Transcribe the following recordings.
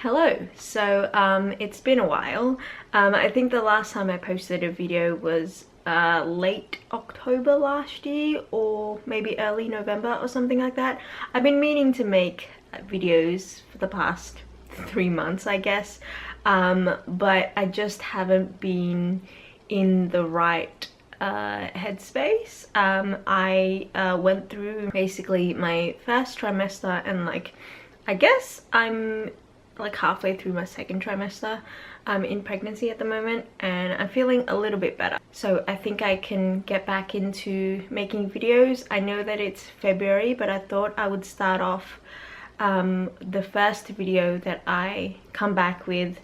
Hello. So it's been a while. I think the last time I posted a video was late October last year, or maybe early November or something like that. I've been meaning to make videos for the past 3 months, I guess, but I just haven't been in the right headspace. I went through basically my first trimester, and I guess I'm like halfway through my second trimester in pregnancy at the moment, and I'm feeling a little bit better, so I think I can get back into making videos. I know that it's February, but I thought I would start off the first video that I come back with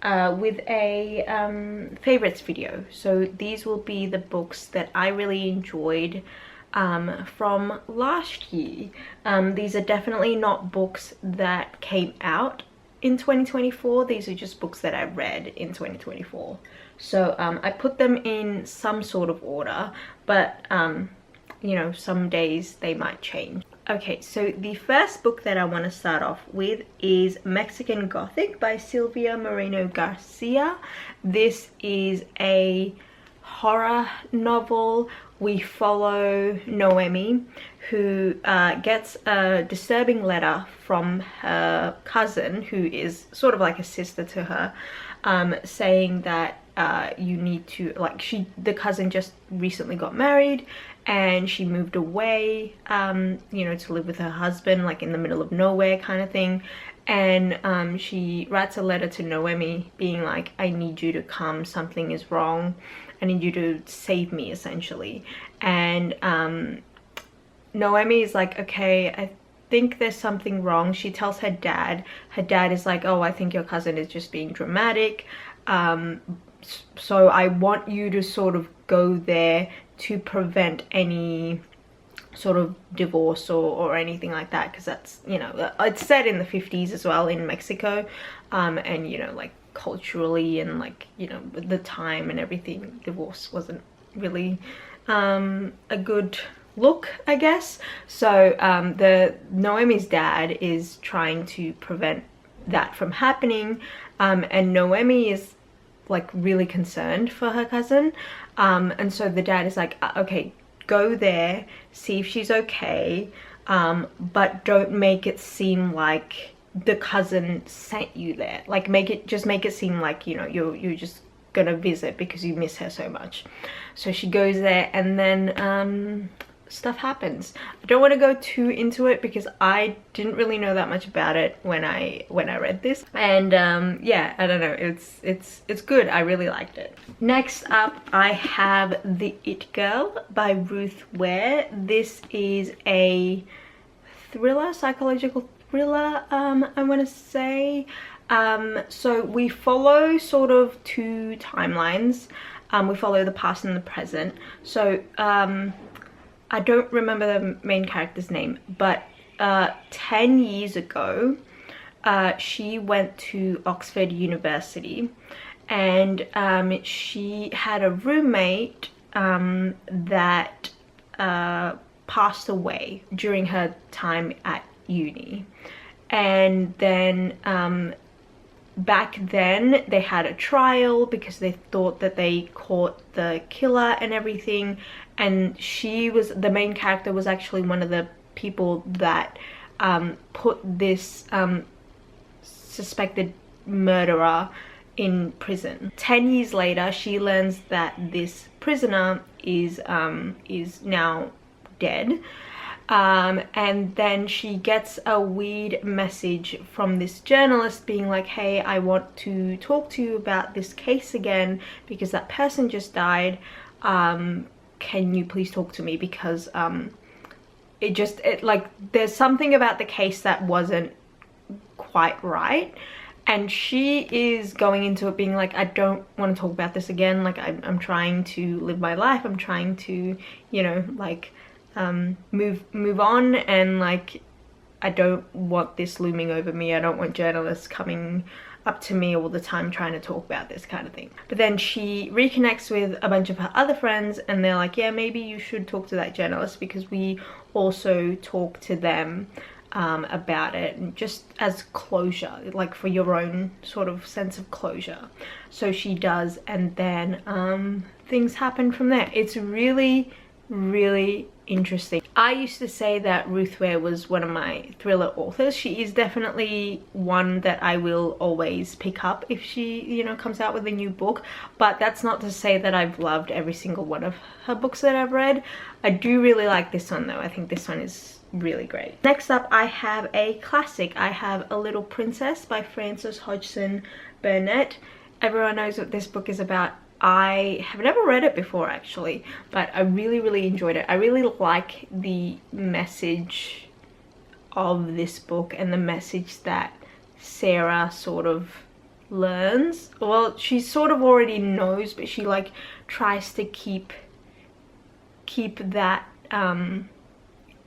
a favorites video. So these will be the books that I really enjoyed from last year. These are definitely not books that came out in 2024. These are just books that I read in 2024. So I put them in some sort of order, but you know, some days they might change. Okay, so the first book that I want to start off with is Mexican Gothic by Silvia Moreno Garcia. This is a horror novel. We follow Noemi, who gets a disturbing letter from her cousin, who is sort of like a sister to her, saying that you need to, the cousin just recently got married and she moved away, you know, to live with her husband, like in the middle of nowhere kind of thing. And she writes a letter to Noemi being like, I need you to come, something is wrong, I need you to save me, essentially. And Noemi is like, okay, I think there's something wrong. She tells her dad. Her dad is like, oh, I think your cousin is just being dramatic, so I want you to sort of go there to prevent any sort of divorce or anything like that, because that's, you know, it's set in the 50s as well in Mexico, and you know, like culturally and like, you know, the time and everything, divorce wasn't really a good look, I guess. So the Noemi's dad is trying to prevent that from happening, and Noemi is like really concerned for her cousin, and so the dad is like, okay, go there, see if she's okay, but don't make it seem like the cousin sent you there. Like make it seem like, you know, you're just gonna visit because you miss her so much. So she goes there, and then stuff happens. I don't want to go too into it because I didn't really know that much about it when I read this, and yeah, I don't know, it's good. I really liked it. Next up, I have The It Girl by Ruth Ware. This is a thriller, psychological thriller, I want to say. So we follow sort of two timelines. We follow the past and the present. So I don't remember the main character's name, but 10 years ago, she went to Oxford University, and she had a roommate that passed away during her time at uni. And then back then they had a trial because they thought that they caught the killer and everything, and the main character was actually one of the people that put this suspected murderer in prison. 10 years later, she learns that this prisoner is now dead. And then she gets a weird message from this journalist being like, hey, I want to talk to you about this case again because that person just died. Can you please talk to me? Because there's something about the case that wasn't quite right. And she is going into it being like, I don't want to talk about this again. Like, I'm trying to live my life. I'm trying to, you know, like move on, and like I don't want this looming over me. I don't want journalists coming up to me all the time trying to talk about this kind of thing. But then she reconnects with a bunch of her other friends, and they're like, yeah, maybe you should talk to that journalist because we also talk to them about it, and just as closure, like for your own sort of sense of closure. So she does, and then things happen from there. It's really, really interesting. I used to say that Ruth Ware was one of my thriller authors. She is definitely one that I will always pick up if she, you know, comes out with a new book, but that's not to say that I've loved every single one of her books that I've read. I do really like this one though. I think this one is really great. Next up, I have a classic. I have A Little Princess by Frances Hodgson Burnett. Everyone knows what this book is about. I have never read it before actually, but I really, really enjoyed it. I really like the message of this book and the message that Sarah sort of learns. Well, she sort of already knows, but she like tries to keep that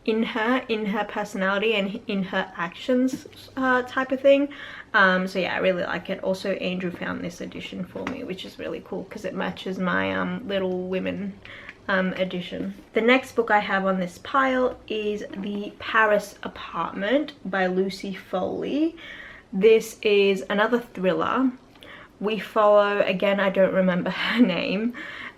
in her personality and in her actions type of thing. So yeah, I really like it. Also, Andrew found this edition for me, which is really cool because it matches my Little Women edition. The next book I have on this pile is The Paris Apartment by Lucy Foley. This is another thriller. We follow, again, I don't remember her name,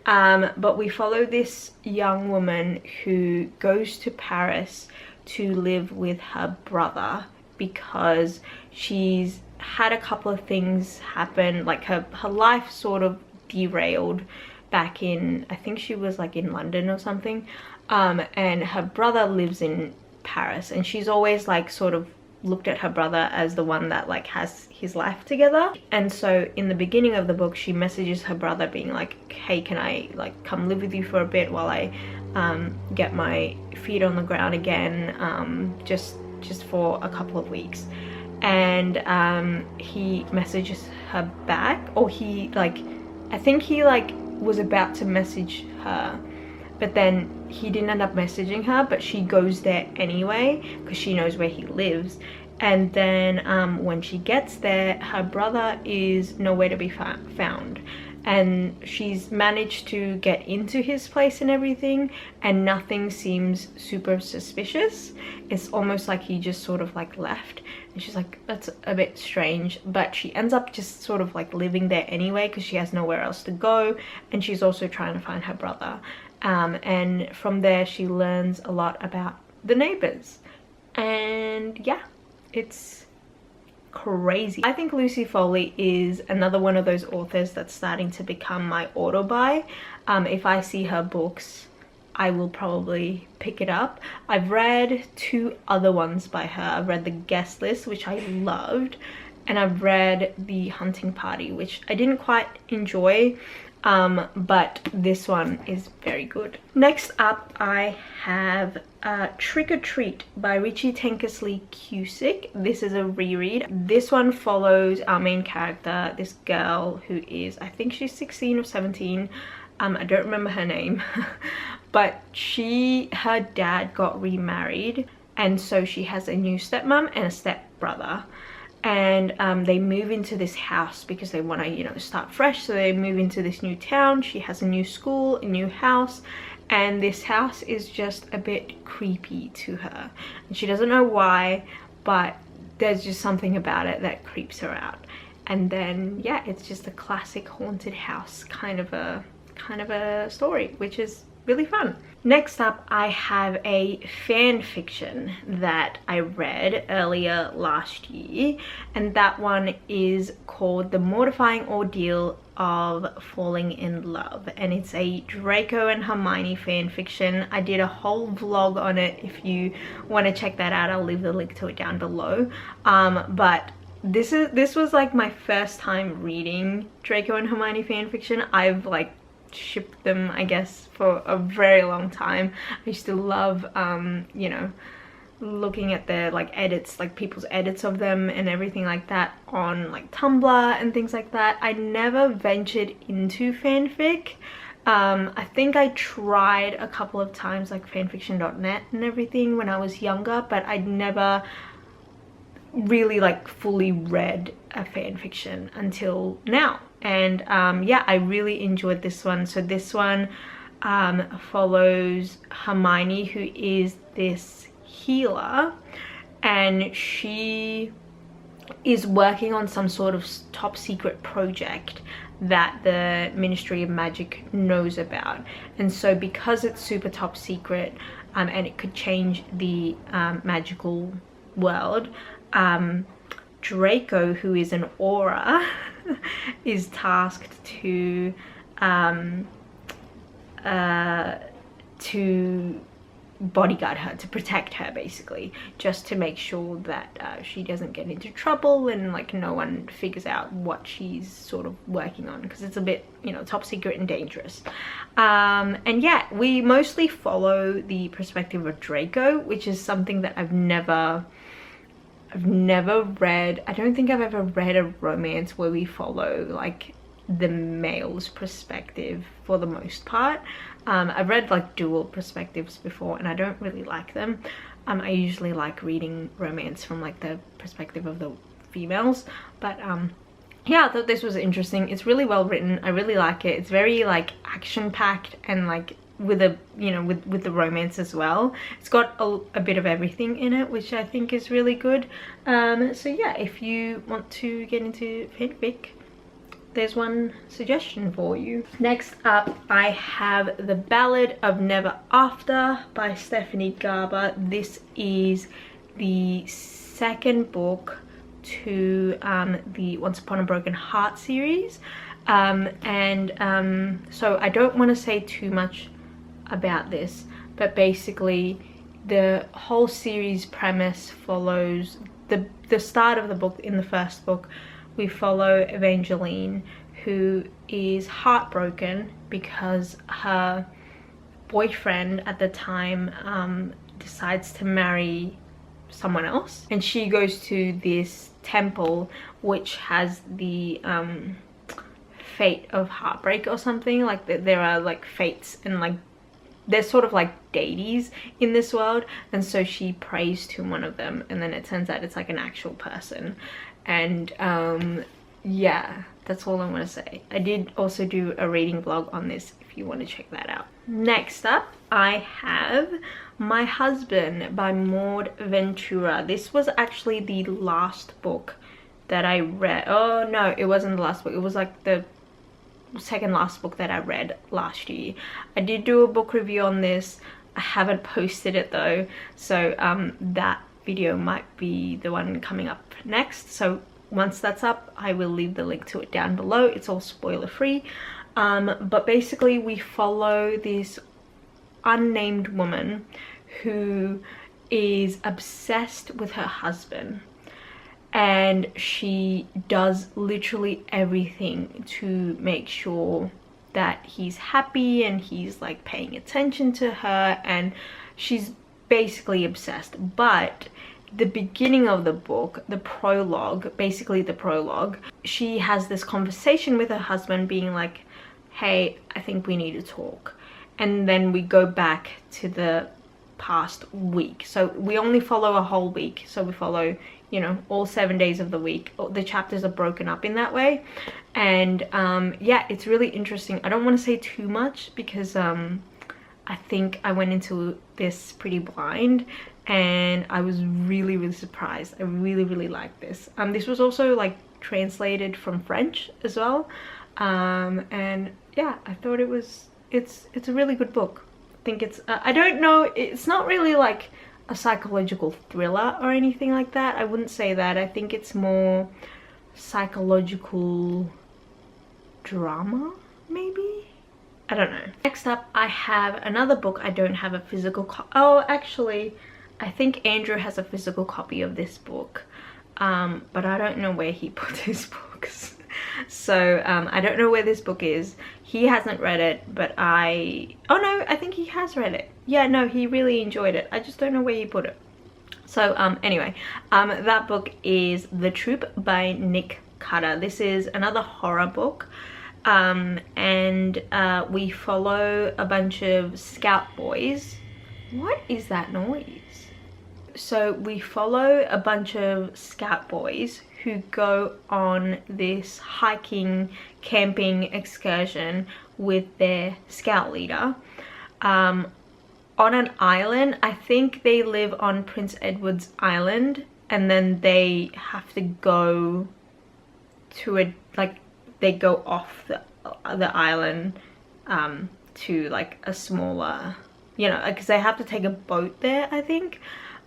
but we follow this young woman who goes to Paris to live with her brother because she's had a couple of things happen, like her life sort of derailed back in, I think she was like in London or something, and her brother lives in Paris, and she's always like sort of looked at her brother as the one that like has his life together. And so in the beginning of the book, she messages her brother being like, hey, can I like come live with you for a bit while I get my feet on the ground again, just for a couple of weeks. And he messages her back, or he like, I think he like was about to message her, but then he didn't end up messaging her, but she goes there anyway because she knows where he lives. And then when she gets there, her brother is nowhere to be found, and she's managed to get into his place and everything, and nothing seems super suspicious. It's almost like he just sort of like left, and she's like, that's a bit strange, but she ends up just sort of like living there anyway because she has nowhere else to go, and she's also trying to find her brother. And from there she learns a lot about the neighbors, and yeah, it's crazy. I think Lucy Foley is another one of those authors that's starting to become my auto buy. If I see her books, I will probably pick it up. I've read 2 other ones by her. I've read The Guest List, which I loved, and I've read The Hunting Party, which I didn't quite enjoy, but this one is very good. Next up, I have Trick or Treat by Richie Tankersley Cusick. This is a reread. This one follows our main character, this girl who is, I think she's 16 or 17. I don't remember her name, but her dad got remarried, and so she has a new stepmom and a stepbrother. And they move into this house because they want to, you know, start fresh. So they move into this new town. She has a new school, a new house, and this house is just a bit creepy to her, and she doesn't know why, but there's just something about it that creeps her out. And then yeah, it's just a classic haunted house kind of a story, which is really fun. Next up, I have a fan fiction that I read earlier last year, and that one is called The Mortifying Ordeal of Falling in Love, and it's a Draco and Hermione fan fiction. I did a whole vlog on it. If you want to check that out, I'll leave the link to it down below. But this was like my first time reading Draco and Hermione fan fiction. I've like shipped them, I guess, for a very long time. I used to love you know, looking at their like edits, like people's edits of them and everything like that on like Tumblr and things like that. I never ventured into fanfic. I think I tried a couple of times, like fanfiction.net and everything when I was younger, but I'd never really like fully read a fanfiction until now. And yeah, I really enjoyed this one. So this one follows Hermione, who is this healer, and she is working on some sort of top secret project that the Ministry of Magic knows about. And so because it's super top secret, and it could change the magical world, Draco, who is an aura, is tasked to bodyguard her, to protect her, basically, just to make sure that she doesn't get into trouble and like no one figures out what she's sort of working on, because it's a bit, you know, top secret and dangerous. And yeah, we mostly follow the perspective of Draco, which is something that I've never read. I don't think I've ever read a romance where we follow like the male's perspective for the most part. I've read like dual perspectives before and I don't really like them. I usually like reading romance from like the perspective of the females, but yeah, I thought this was interesting. It's really well written. I really like it. It's very like action packed and like with a, you know, with the romance as well. It's got a bit of everything in it, which I think is really good. So yeah, if you want to get into fanfic, there's one suggestion for you. Next up, I have The Ballad of Never After by Stephanie Garber. This is the second book to the Once Upon a Broken Heart series. So I don't want to say too much about this, but basically the whole series premise follows the start of the book. In the first book, we follow Evangeline, who is heartbroken because her boyfriend at the time decides to marry someone else, and she goes to this temple which has the fate of heartbreak or something. Like there are like fates and like there's sort of like deities in this world, and so she prays to one of them, and then it turns out it's like an actual person. And yeah, that's all I'm gonna say. I did also do a reading vlog on this if you want to check that out. Next up, I have My Husband by Maud Ventura. This was actually the last book that I read. Oh no, it wasn't the last book. It was like the second last book that I read last year. I did do a book review on this. I haven't posted it though, so that video might be the one coming up next. So once that's up, I will leave the link to it down below. It's all spoiler free. But basically we follow this unnamed woman who is obsessed with her husband, and she does literally everything to make sure that he's happy and he's like paying attention to her, and she's basically obsessed. But the beginning of the book, the prologue, basically the prologue, she has this conversation with her husband being like, hey, I think we need to talk. And then we go back to the past week. So we only follow a whole week. So we follow, you know, all 7 days of the week. The chapters are broken up in that way. And yeah, it's really interesting. I don't want to say too much because I think I went into this pretty blind, and I was really surprised. I really liked this. This was also like translated from French as well, and yeah, I thought it's a really good book. I think it's I don't know, it's not really like a psychological thriller or anything like that. I wouldn't say that. I think it's more psychological drama, maybe. I don't know. Next up, I have another book. I don't have a physical copy. Oh, actually, I think Andrew has a physical copy of this book, but I don't know where he put his books. So I don't know where this book is. He hasn't read it, but oh no, I think he has read it. Yeah, no, he really enjoyed it. I just don't know where he put it. So anyway, that book is The Troop by Nick Cutter. This is another horror book. And we follow a bunch of scout boys. What is that noise? So we follow a bunch of scout boys who go on this hiking, camping excursion with their scout leader. on an island. I think they live on Prince Edward's Island, and then they have to go to a, like, they go off the island to like a smaller, you know, because they have to take a boat there, I think,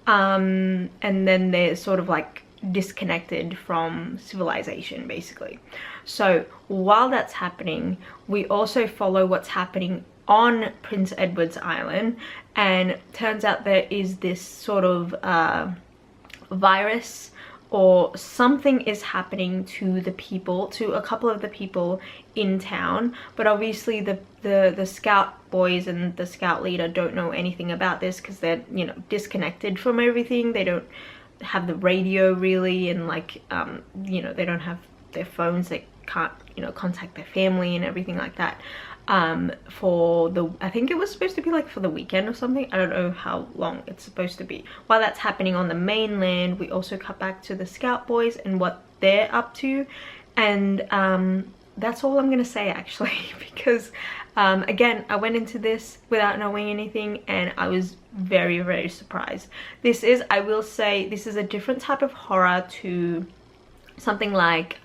and then they're sort of like disconnected from civilization basically. So while that's happening, we also follow what's happening on Prince Edward's Island, and turns out there is this sort of virus or something is happening to the people, to a couple of the people in town, but obviously the scout boys and the scout leader don't know anything about this because they're, you know, disconnected from everything. They don't have the radio really, and like you know, they don't have their phones, they can't, you know, contact their family and everything like that. For the, I think it was supposed to be like for the weekend or something. I don't know how long it's supposed to be. While that's happening on the mainland, we also cut back to the scout boys and what they're up to, and that's all I'm gonna say actually, because again, I went into this without knowing anything and I was very surprised. This is, I will say, this is a different type of horror to something like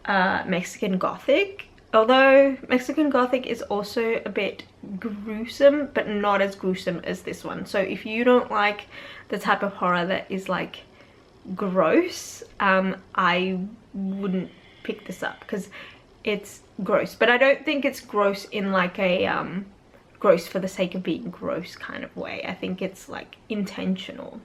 Mexican Gothic. Although Mexican Gothic is also a bit gruesome, but not as gruesome as this one. So if you don't like the type of horror that is like gross, I wouldn't pick this up because it's gross. But I don't think it's gross in like a gross for the sake of being gross kind of way. I think it's like intentional.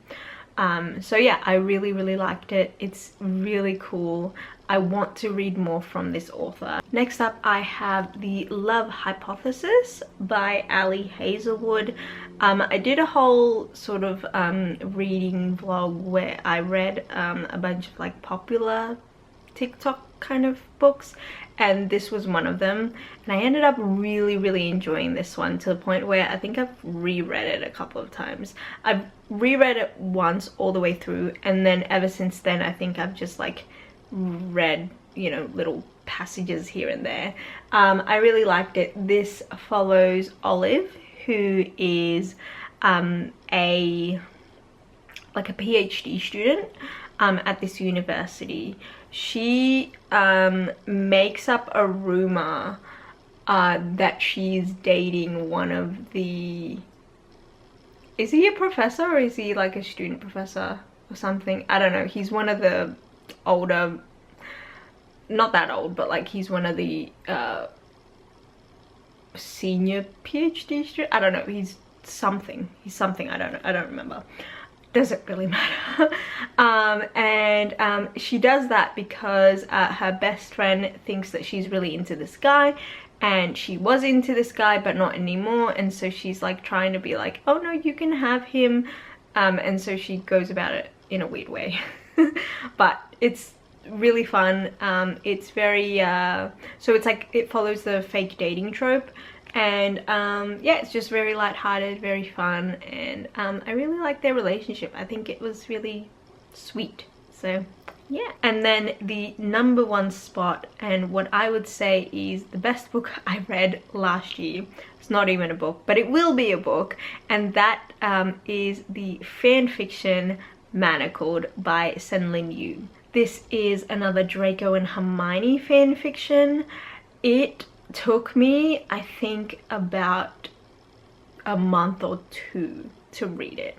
So yeah, I really liked it. It's really cool. I want to read more from this author. Next up, I have The Love Hypothesis by Hazelwood. I did a whole sort of reading vlog where I read a bunch of like popular TikTok kind of books, and this was one of them, and I ended up really enjoying this one to the point where I think I've reread it a couple of times. I've reread it once all the way through, and then ever since then I think I've just like read, you know, little passages here and there. I really liked it. This follows Olive, who is a PhD student at this university. She makes up a rumor that she's dating one of the, is he a professor or is he like a student professor or something? I don't know. He's one of the older, not that old, but like he's one of the senior PhD student. I don't know. He's something. I don't know. I don't remember. Doesn't really matter. She does that because her best friend thinks that she's really into this guy, and she was into this guy but not anymore, and so she's like trying to be like, oh no, you can have him, and so she goes about it in a weird way. But it's really fun. It's very so it's like, it follows the fake dating trope, and yeah, it's just very lighthearted, very fun, and I really like their relationship. I think it was really sweet. So yeah. And then the number one spot, and what I would say is the best book I read last year. It's not even a book, but it will be a book, and that is the fan fiction Manacled by Senlin Yu. This is another Draco and Hermione fan fiction. It took me, I think, about a month or two to read it,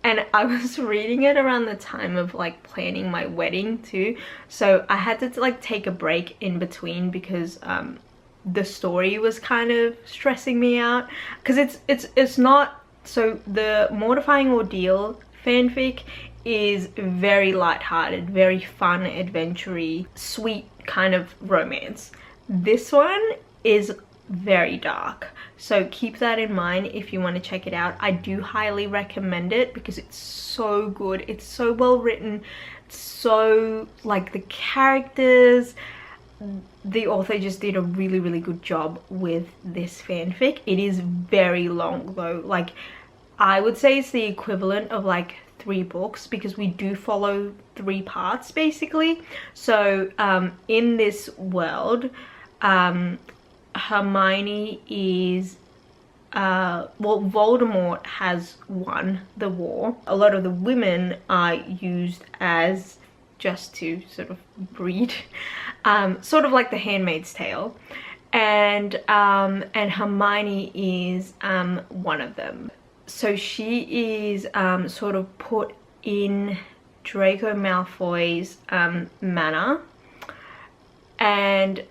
and I was reading it around the time of like planning my wedding too, so I had to like take a break in between because the story was kind of stressing me out, because it's not, so the Mortifying Ordeal fanfic is very light-hearted, very fun, adventure-y, sweet kind of romance. This one is very dark, so keep that in mind if you want to check it out. I do highly recommend it because it's so good. It's so well written, so like the characters, the author just did a really good job with this fanfic. It is very long though, like I would say it's the equivalent of like 3 books, because we do follow 3 parts basically. So in this world, Hermione is well, Voldemort has won the war. A lot of the women are used as just to sort of breed, sort of like the Handmaid's Tale, and Hermione is one of them. So she is sort of put in Draco Malfoy's manor, and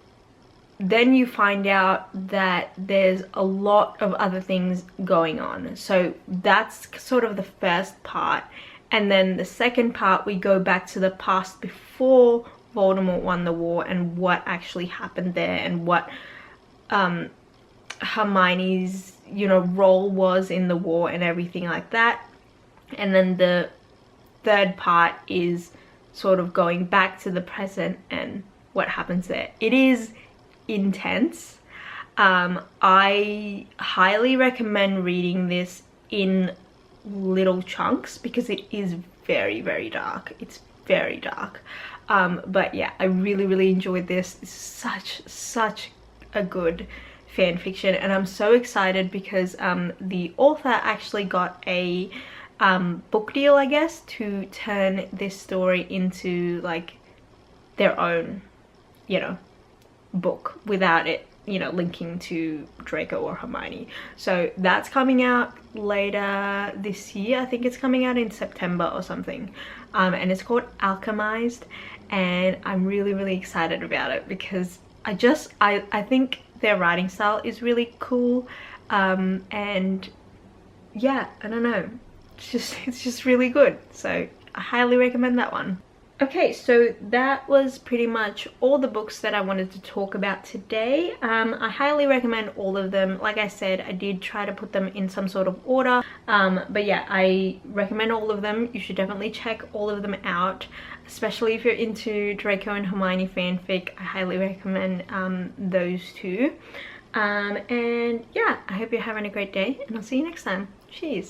then you find out that there's a lot of other things going on. So that's sort of the first part, and then the second part we go back to the past before Voldemort won the war and what actually happened there, and what Hermione's, you know, role was in the war and everything like that. And then the third part is sort of going back to the present and what happens there. It is intense. I highly recommend reading this in little chunks because it is very, very dark. It's very dark. But yeah, I really enjoyed this. It's such a good fan fiction, and I'm so excited because the author actually got a book deal, I guess, to turn this story into like their own, you know, book without it, you know, linking to Draco or Hermione. So that's coming out later this year. I think it's coming out in September or something, and it's called Alchemized, and I'm really excited about it because I think their writing style is really cool, and yeah, I don't know, it's just really good. So I highly recommend that one. Okay, so that was pretty much all the books that I wanted to talk about today. I highly recommend all of them. Like I said, I did try to put them in some sort of order, but yeah, I recommend all of them. You should definitely check all of them out, especially if you're into Draco and Hermione fanfic. I highly recommend those two. And yeah, I hope you're having a great day, and I'll see you next time. Cheers!